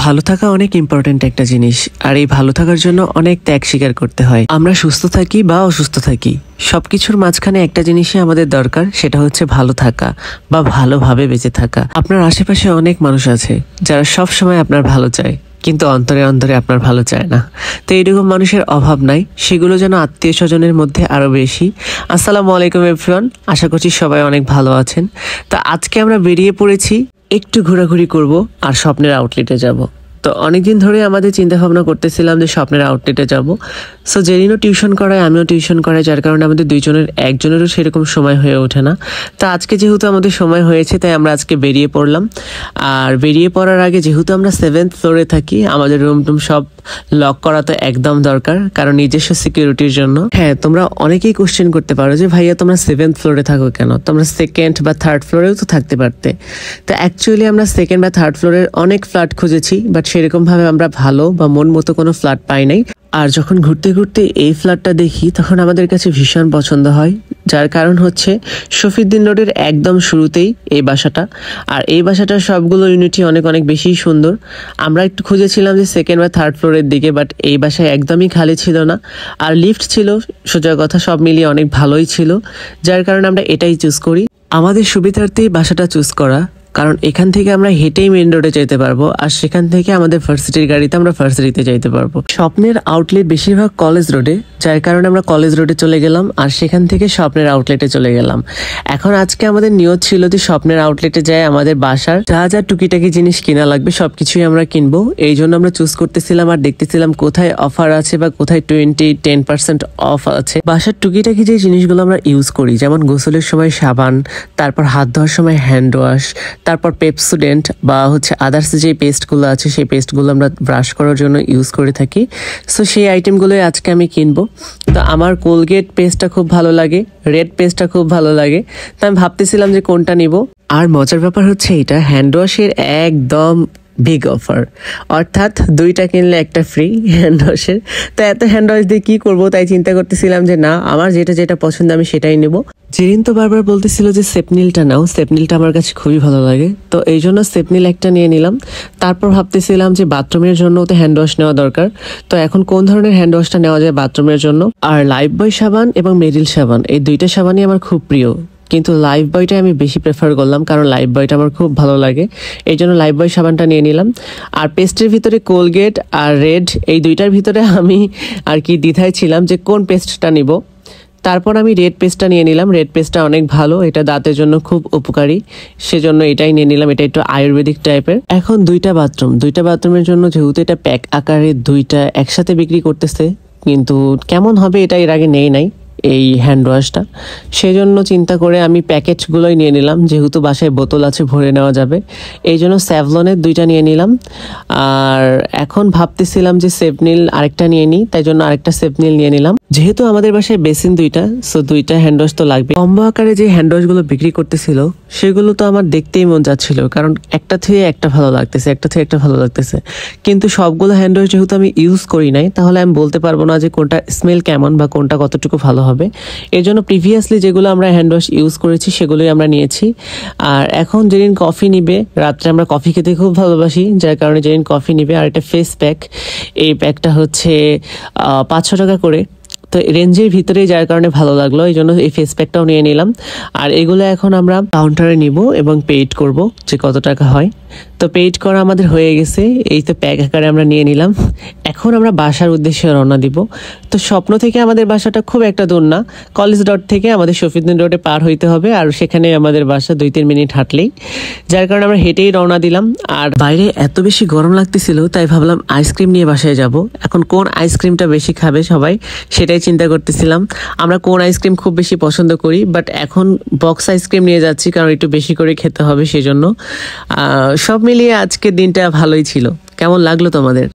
ভালো থাকা অনেক ইম্পর্ট্যান্ট একটা জিনিস, আর এই ভালো থাকার জন্য অনেক ত্যাগ স্বীকার করতে হয়। আমরা সুস্থ থাকি বা অসুস্থ থাকি, সবকিছুর মাঝখানে একটা জিনিসই আমাদের দরকার, সেটা হচ্ছে ভালো থাকা বা ভালোভাবে বেঁচে থাকা। আপনার আশেপাশে অনেক মানুষ আছে যারা সব সময় আপনার ভালো চায়, কিন্তু অন্তরে অন্তরে আপনার ভালো চায় না। তো এইরকম মানুষের অভাব নাই, সেগুলো যেন আত্মীয় স্বজনের মধ্যে আরো বেশি। আসসালামু আলাইকুম এভরিওয়ান, আশা করছি সবাই অনেক ভালো আছেন। তো আজকে আমরা বেরিয়ে পড়েছি, একটু ঘোরাঘুরি করব আর স্বপ্নের আউটলেটে যাব। তো অনেকদিন ধরে আমাদের চিন্তা ভাবনা করতেছিলাম যে স্বপ্নের আউটলেটে যাব। সো জেরিনও টিউশন করায়, আমিও টিউশন করাই, যার কারণে আমাদের দুইজনের একজনেরও সেরকম সময় হয়ে ওঠে না। তো আজকে যেহেতু আমাদের সময় হয়েছে, তাই আমরা আজকে বেরিয়ে পড়লাম। আর বেরিয়ে পড়ার আগে যেহেতু আমরা 7th ফ্লোরে থাকি, আমাদের রুম টুম সব লক করা তো একদম দরকার, কারণ নিজস্ব সিকিউরিটির জন্য। হ্যাঁ, তোমরা অনেকেই কোশ্চেন করতে পারো যে ভাইয়া তোমরা 7th ফ্লোরে থাকো কেন, তোমরা 2nd বা 3rd ফ্লোরেও তো থাকতে পারতে। তো অ্যাকচুয়ালি আমরা 2nd বা 3rd ফ্লোরের অনেক ফ্ল্যাট খুঁজেছি, বাট সেরকম ভাবে আমরা ভালো বা মন মতো কোনো ফ্ল্যাট পাই নাই। আর যখন ঘুরতে ঘুরতে এই ফ্ল্যাটটা দেখি, তখন আমাদের কাছে ভীষণ পছন্দ হয়। যার কারণ হচ্ছে শফিউদ্দিন রোডের একদম শুরুতেই এই বাসাটা, আর এই বাসাটার সবগুলো ইউনিটি অনেক অনেক বেশি সুন্দর। আমরা একটু খুঁজেছিলাম যে 2nd বা 3rd ফ্লোরের দিকে, বাট এই বাসায় একদমই খালি ছিল না, আর লিফট ছিল, সোজা কথা সব মিলিয়ে অনেক ভালোই ছিল। যার কারণে আমরা এটাই চুজ করি। আমাদের সুবিধার্থেই বাসাটা চুজ করা, কারণ এখান থেকে আমরা হেঁটেই মেন রোডে যেতে পারবো, আর সেখান থেকে আমাদের ভার্সিটির গাড়িতে আমরা ভার্সিটিতে যাইতে পারবো। স্বপ্নের আউটলেট বেশিরভাগ কলেজ রোডে, যার কারণে আমরা কলেজ রোডে চলে গেলাম, আর সেখান থেকে স্বপ্নের আউটলেটে চলে গেলাম। এখন আজকে আমাদের নিয়ত ছিল যে স্বপ্নের আউটলেটে যায় আমাদের বাসার যা যা টুকিটাকি জিনিস কিনা লাগবে সবকিছুই আমরা কিনবো। এই জন্য আমরা চুজ করতেছিলাম আর দেখতেছিলাম কোথায় অফার আছে বা কোথায় 10% অফ আছে। বাসার টুকিটাকি যে জিনিসগুলো আমরা ইউজ করি, যেমন গোসলের সময় সাবান, তারপর হাত ধোয়ার সময় হ্যান্ড ওয়াশ, তারপর পেপসোডেন্ট বা আদার্স যে পেস্টগুলো আছে, সেই পেস্টগুলো আমরা ব্রাশ করার জন্য ইউজ করে থাকি। সো সেই আইটেমগুলোই আজকে আমি কিনবো। তো আমার কোলগেট পেস্টটা খুব ভালো লাগে, রেড পেস্টটা খুব ভালো লাগে, তো আমি ভাবতেছিলাম যে কোনটা নিব। আর মজার ব্যাপার হচ্ছে এটা হ্যান্ড ওয়াশের একদম বিগ অফার, অর্থাৎ 2টা কিনলে একটা ফ্রি হ্যান্ড ওয়াশের। তো এত হ্যান্ড ওয়াশ দিয়ে কি করবো, তাই চিন্তা করতেছিলাম যে না, আমার যেটা যেটা পছন্দ আমি সেটাই নেব। জেরিন তো বারবার বলতেছিল যে সেপনিলটা নাও, সেপনিলটা আমার কাছে খুবই ভালো লাগে, তো এই জন্য সেপনিল একটা নিয়ে নিলাম। তারপর ভাবতেছিলাম যে বাথরুমের জন্য তো হ্যান্ড ওয়াশ নেওয়া দরকার, তো এখন কোন ধরনের হ্যান্ড ওয়াশটা নেওয়া যায় বাথরুমের জন্য। আর লাইফবয় সাবান এবং মেরিল সাবান, এই 2টা সাবানই আমার খুব প্রিয়, কিন্তু লাইফবয়টা আমি বেশি প্রেফার করলাম, কারণ লাইফবয়টা আমার খুব ভালো লাগে, এই জন্য লাইফবয় সাবানটা নিয়ে নিলাম। আর পেস্টের ভিতরে কোলগেট আর রেড, এই 2টার ভিতরে আমি আর কি দ্বিধায় ছিলাম যে কোন পেস্টটা নিব। তারপর আমি রেড পেস্টটা নিয়ে নিলাম। রেড পেস্টটা অনেক ভালো, এটা দাঁতের জন্য খুব উপকারী, সেজন্য এটাই নিয়ে নিলাম। এটা একটু আয়ুর্বেদিক টাইপের। এখন 2টা বাথরুমের জন্য যেহেতু এটা প্যাক আকারে 2টা একসাথে বিক্রি করতেছে, কিন্তু কেমন হবে এটা এর আগে নেই নাই এই হ্যান্ড ওয়াশটা, সেজন্য চিন্তা করে আমি প্যাকেটগুলোই নিয়ে নিলাম, যেহেতু বাসায় বোতল আছে ভরে নেওয়া যাবে, এই জন্য স্যাভলনের 2টা নিয়ে নিলাম। আর এখন ভাবতেছিলাম যে সেপনিল আরেকটা নিয়ে নিই, তাই জন্য আরেকটা সেপনিল নিয়ে নিলাম। যেহেতু আমাদের বাসায় বেসিন 2টা, সো 2টা হ্যান্ড ওয়াশ তো লাগবে। কম্বো আকারে যে হ্যান্ড ওয়াশগুলো বিক্রি করতেছিল, সেগুলো তো আমার দেখতেই মন যাচ্ছিল, কারণ একটা থেকে একটা ভালো লাগতেছে, একটা থেকে একটা ভালো লাগতেছে, কিন্তু সবগুলো হ্যান্ড ওয়াশ যেহেতু আমি ইউজ করি নাই, তাহলে আমি বলতে পারবো না যে কোনটা স্মেল কেমন বা কোনটা কতটুকু ভালো হবে। এর জন্য প্রিভিয়াসলি যেগুলো আমরা হ্যান্ড ওয়াশ ইউজ করেছি সেগুলোই আমরা নিয়েছি। আর এখন যেদিন কফি নিবে, রাত্রে আমরা কফি খেতে খুব ভালোবাসি, যার কারণে যেদিন কফি নিবে। আর একটা ফেস প্যাক, এই প্যাকটা হচ্ছে 500 টাকা করে, তো রেঞ্জের ভিতরেই, যার কারণে ভালো লাগলো, এই জন্য এই ফেস প্যাকটাও নিয়ে নিলাম। আর এগুলো এখন আমরা কাউন্টারে নিব এবং পেইড করব যে কত টাকা হয়। তো পেইড করা আমাদের হয়ে গেছে, এই তো প্যাক আকারে আমরা নিয়ে নিলাম। এখন আমরা বাসার উদ্দেশ্যে রওনা দিব। তো স্বপ্ন থেকে আমাদের বাসাটা খুব একটা দূর না, কলেজ রোড থেকে আমাদের শফিউদ্দিন রোডে পার হইতে হবে, আর সেখানে আমাদের বাসা 2-3 মিনিট হাঁটলেই, যার কারণে আমরা হেঁটেই রওনা দিলাম। আর বাইরে এত বেশি গরম লাগতেছিল, তাই ভাবলাম আইসক্রিম নিয়ে বাসায় যাব। এখন কোন আইসক্রিমটা বেশি খাবে সবাই, সেটাই চিন্তা করতেছিলাম। আমরা কোন আইসক্রিম খুব বেশি পছন্দ করি, বাট এখন বক্স আইসক্রিম নিয়ে যাচ্ছি, কারণ একটু বেশি করে খেতে হবে সেজন্য। সব মিলিয়ে আজকের দিনটা ভালোই ছিল। কেমন লাগলো তোমাদের?